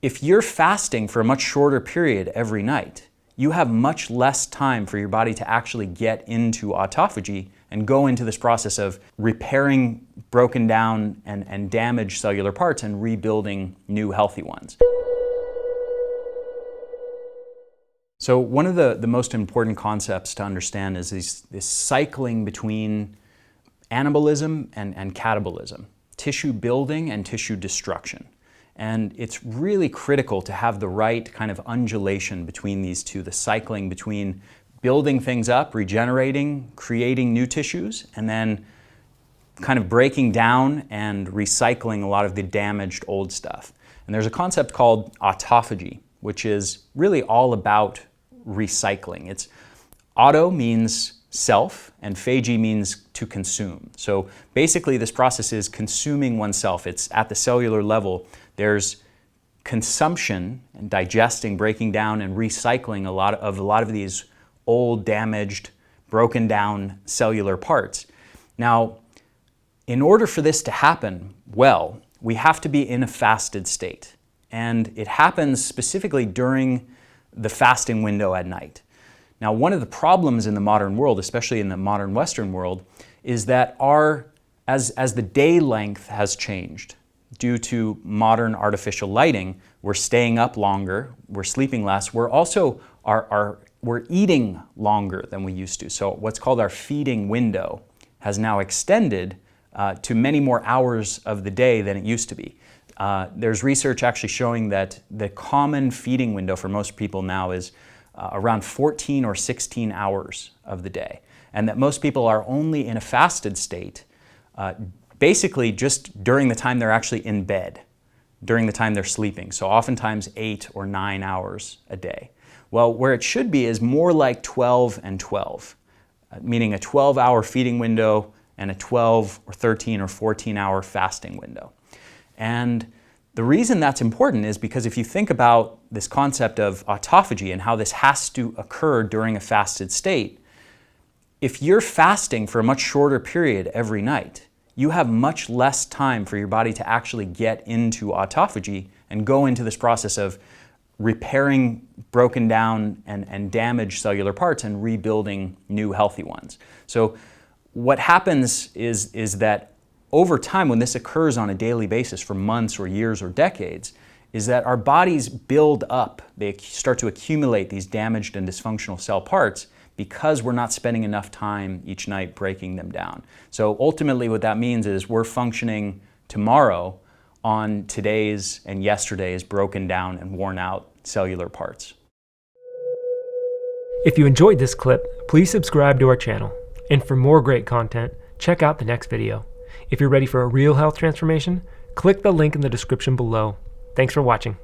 If you're fasting for a much shorter period every night, you have much less time for your body to actually get into autophagy and go into this process of repairing broken down and damaged cellular parts and rebuilding new healthy ones. So one of the most important concepts to understand is this cycling between anabolism and catabolism, tissue building and tissue destruction. And it's really critical to have the right kind of undulation between these two, the cycling between building things up, regenerating, creating new tissues, and then kind of breaking down and recycling a lot of the damaged old stuff. And there's a concept called autophagy, which is really all about recycling. It's auto means self, and phagy means to consume. So basically this process is consuming oneself. It's at the cellular level. There's consumption and digesting, breaking down, and recycling a lot of these old, damaged, broken down cellular parts. Now, in order for this to happen well, we have to be in a fasted state. And it happens specifically during the fasting window at night. Now, one of the problems in the modern world, especially in the modern Western world, is that as the day length has changed due to modern artificial lighting, we're staying up longer, we're sleeping less, we're also we're eating longer than we used to. So what's called our feeding window has now extended to many more hours of the day than it used to be. There's research actually showing that the common feeding window for most people now is around 14 or 16 hours of the day, and that most people are only in a fasted state basically just during the time they're actually in bed, during the time they're sleeping. So oftentimes 8 or 9 hours a day. Well, where it should be is more like 12 and 12, meaning a 12-hour feeding window and a 12 or 13 or 14-hour fasting window. And the reason that's important is because if you think about this concept of autophagy and how this has to occur during a fasted state, if you're fasting for a much shorter period every night, you have much less time for your body to actually get into autophagy and go into this process of repairing broken down and damaged cellular parts and rebuilding new healthy ones. So what happens is that over time, when this occurs on a daily basis for months or years or decades, is that our bodies build up, they start to accumulate these damaged and dysfunctional cell parts because we're not spending enough time each night breaking them down. So ultimately what that means is we're functioning tomorrow on today's and yesterday's broken down and worn out cellular parts. If you enjoyed this clip, please subscribe to our channel. And for more great content, check out the next video. If you're ready for a real health transformation, click the link in the description below. Thanks for watching.